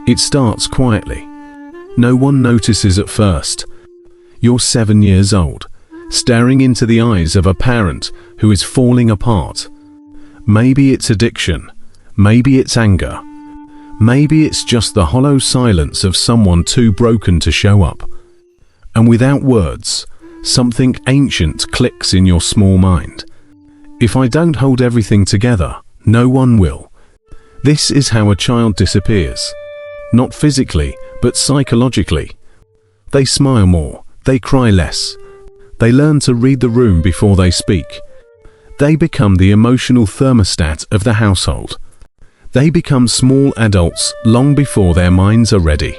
It starts quietly. No one notices at first. You're 7 years old, staring into the eyes of a parent who is falling apart. Maybe it's addiction, maybe it's anger, maybe it's just the hollow silence of someone too broken to show up. And without words, something ancient clicks in your small mind. If I don't hold everything together, no one will. This is how a child disappears. Not physically, but psychologically. They smile more, they cry less. They learn to read the room before they speak. They become the emotional thermostat of the household. They become small adults long before their minds are ready.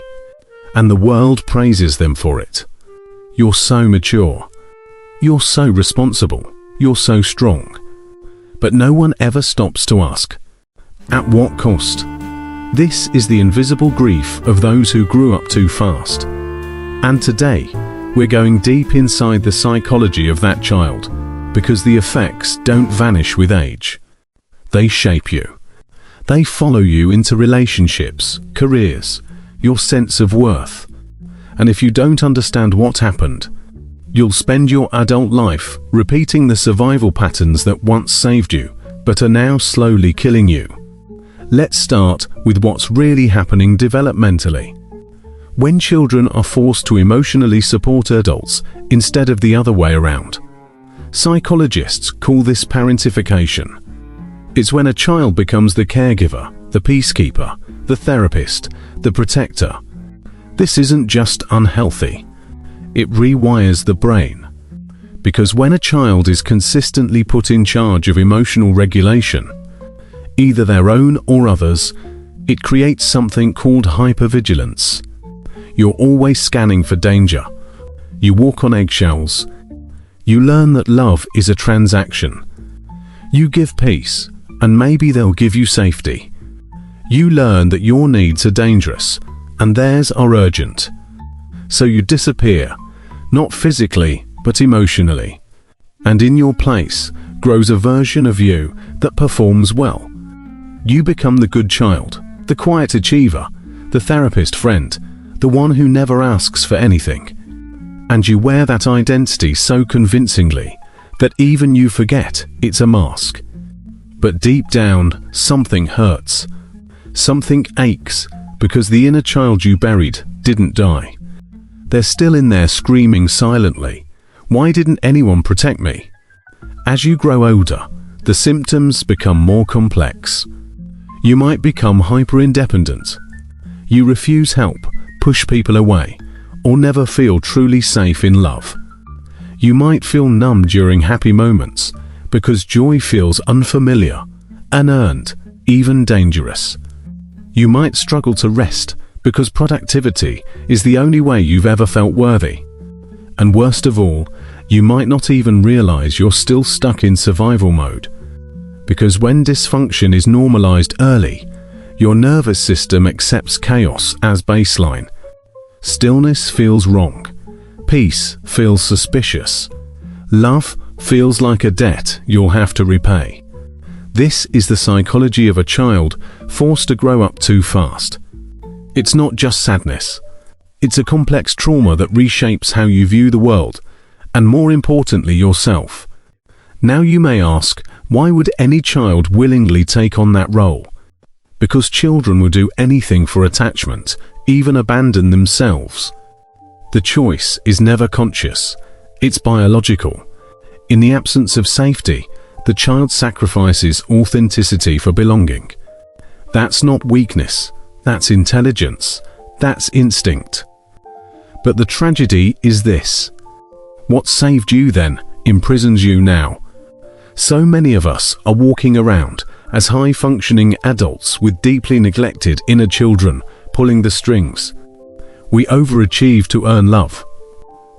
And the world praises them for it. You're so mature. You're so responsible. You're so strong. But no one ever stops to ask, at what cost? This is the invisible grief of those who grew up too fast. And today, we're going deep inside the psychology of that child, because the effects don't vanish with age. They shape you. They follow you into relationships, careers, your sense of worth. And if you don't understand what happened, you'll spend your adult life repeating the survival patterns that once saved you, but are now slowly killing you. Let's start with what's really happening developmentally. When children are forced to emotionally support adults instead of the other way around. Psychologists call this parentification. It's when a child becomes the caregiver, the peacekeeper, the therapist, the protector. This isn't just unhealthy. It rewires the brain. Because when a child is consistently put in charge of emotional regulation, either their own or others, it creates something called hypervigilance. You're always scanning for danger. You walk on eggshells. You learn that love is a transaction. You give peace, and maybe they'll give you safety. You learn that your needs are dangerous, and theirs are urgent. So you disappear, not physically, but emotionally. And in your place grows a version of you that performs well. You become the good child, the quiet achiever, the therapist friend, the one who never asks for anything. And you wear that identity so convincingly that even you forget it's a mask. But deep down, something hurts. Something aches because the inner child you buried didn't die. They're still in there screaming silently. Why didn't anyone protect me? As you grow older, the symptoms become more complex. You might become hyper-independent. You refuse help, push people away, or never feel truly safe in love. You might feel numb during happy moments because joy feels unfamiliar, unearned, even dangerous. You might struggle to rest because productivity is the only way you've ever felt worthy. And worst of all, you might not even realize you're still stuck in survival mode. Because when dysfunction is normalized early, your nervous system accepts chaos as baseline. Stillness feels wrong. Peace feels suspicious. Love feels like a debt you'll have to repay. This is the psychology of a child forced to grow up too fast. It's not just sadness. It's a complex trauma that reshapes how you view the world, and more importantly, yourself. Now you may ask, why would any child willingly take on that role? Because children will do anything for attachment, even abandon themselves. The choice is never conscious. It's biological. In the absence of safety, the child sacrifices authenticity for belonging. That's not weakness. That's intelligence. That's instinct. But the tragedy is this. What saved you then imprisons you now. So many of us are walking around as high-functioning adults with deeply neglected inner children pulling the strings. We overachieve to earn love.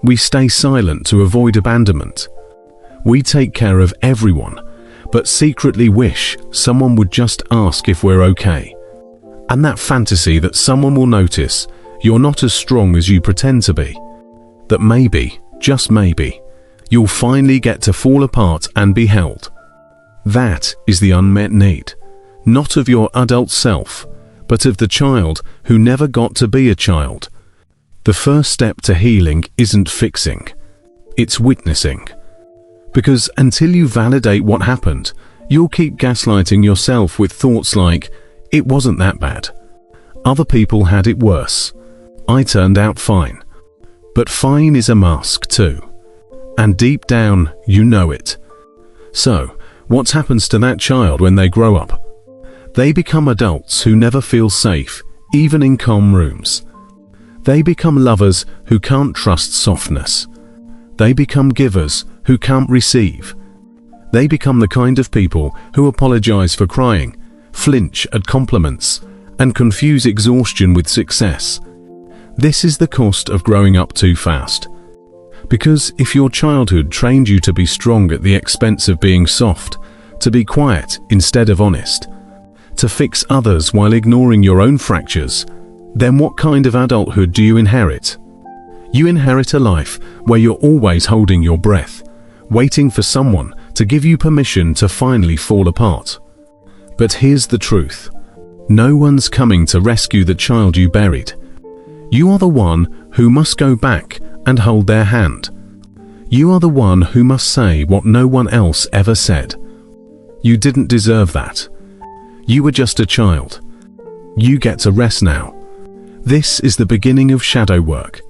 We stay silent to avoid abandonment. We take care of everyone, but secretly wish someone would just ask if we're okay. And that fantasy that someone will notice you're not as strong as you pretend to be. That maybe, just maybe, you'll finally get to fall apart and be held. That is the unmet need, not of your adult self, but of the child who never got to be a child. The first step to healing isn't fixing, it's witnessing. Because until you validate what happened, you'll keep gaslighting yourself with thoughts like, "It wasn't that bad. Other people had it worse. I turned out fine." But fine is a mask too. And deep down, you know it. So, what happens to that child when they grow up? They become adults who never feel safe, even in calm rooms. They become lovers who can't trust softness. They become givers who can't receive. They become the kind of people who apologize for crying, flinch at compliments, and confuse exhaustion with success. This is the cost of growing up too fast. Because if your childhood trained you to be strong at the expense of being soft, to be quiet instead of honest, to fix others while ignoring your own fractures, then what kind of adulthood do you inherit? You inherit a life where you're always holding your breath, waiting for someone to give you permission to finally fall apart. But here's the truth. No one's coming to rescue the child you buried. You are the one who must go back and hold their hand. You are the one who must say what no one else ever said. You didn't deserve that. You were just a child. You get to rest now. This is the beginning of shadow work.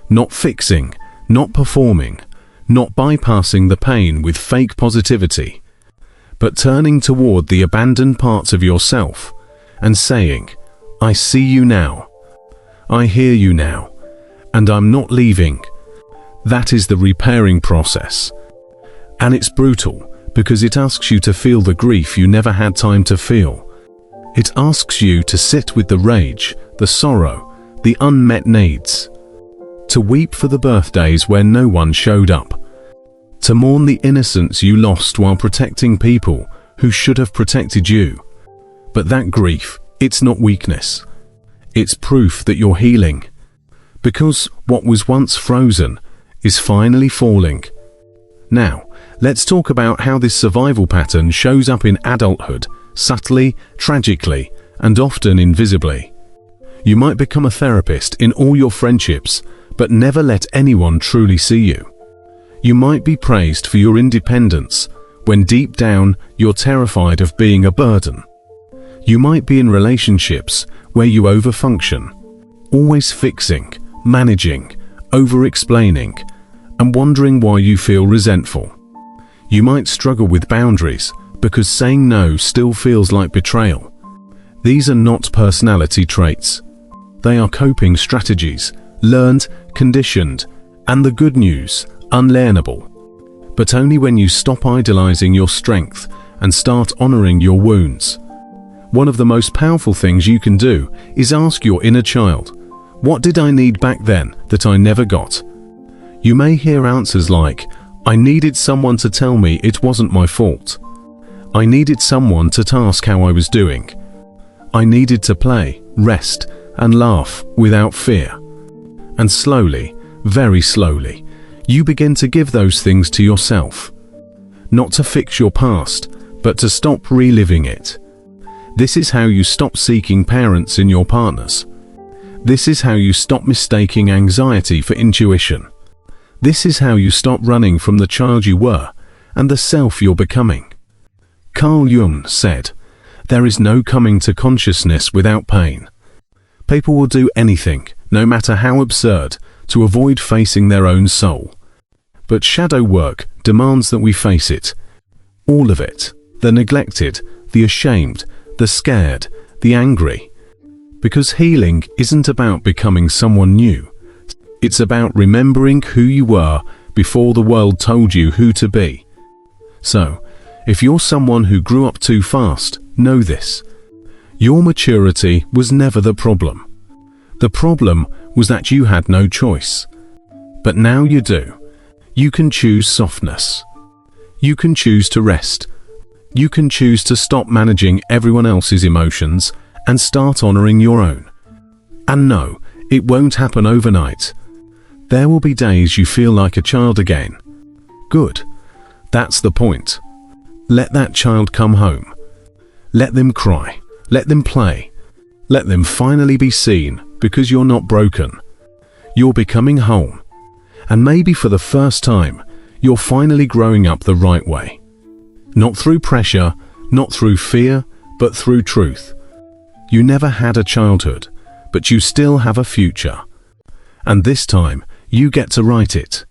Not fixing, not performing, not bypassing the pain with fake positivity, but turning toward the abandoned parts of yourself and saying, "I see you now. I hear you now, and I'm not leaving." That is the repairing process. And it's brutal because it asks you to feel the grief you never had time to feel. It asks you to sit with the rage, the sorrow, the unmet needs. To weep for the birthdays where no one showed up. To mourn the innocence you lost while protecting people who should have protected you. But that grief, it's not weakness. It's proof that you're healing. Because what was once frozen is finally falling. Now, let's talk about how this survival pattern shows up in adulthood, subtly, tragically, and often invisibly. You might become a therapist in all your friendships, but never let anyone truly see you. You might be praised for your independence, when deep down you're terrified of being a burden. You might be in relationships where you overfunction, always fixing, managing, over-explaining, and wondering why you feel resentful. You might struggle with boundaries because saying no still feels like betrayal. These are not personality traits. They are coping strategies, learned, conditioned, and the good news, unlearnable. But only when you stop idolizing your strength and start honoring your wounds. One of the most powerful things you can do is ask your inner child, "What did I need back then that I never got?" You may hear answers like, "I needed someone to tell me it wasn't my fault. I needed someone to ask how I was doing. I needed to play, rest, and laugh without fear." And slowly, very slowly, you begin to give those things to yourself. Not to fix your past, but to stop reliving it. This is how you stop seeking parents in your partners. This is how you stop mistaking anxiety for intuition. This is how you stop running from the child you were and the self you're becoming. Carl Jung said, "There is no coming to consciousness without pain." People will do anything, no matter how absurd, to avoid facing their own soul. But shadow work demands that we face it. All of it. The neglected, the ashamed, the scared, the angry. Because healing isn't about becoming someone new. It's about remembering who you were before the world told you who to be. So, if you're someone who grew up too fast, know this. Your maturity was never the problem. The problem was that you had no choice. But now you do. You can choose softness. You can choose to rest. You can choose to stop managing everyone else's emotions and start honoring your own. And no, it won't happen overnight. There will be days you feel like a child again. Good. That's the point. Let that child come home. Let them cry. Let them play. Let them finally be seen, because you're not broken. You're becoming whole. And maybe for the first time, you're finally growing up the right way. Not through pressure, not through fear, but through truth. You never had a childhood, but you still have a future. And this time, you get to write it.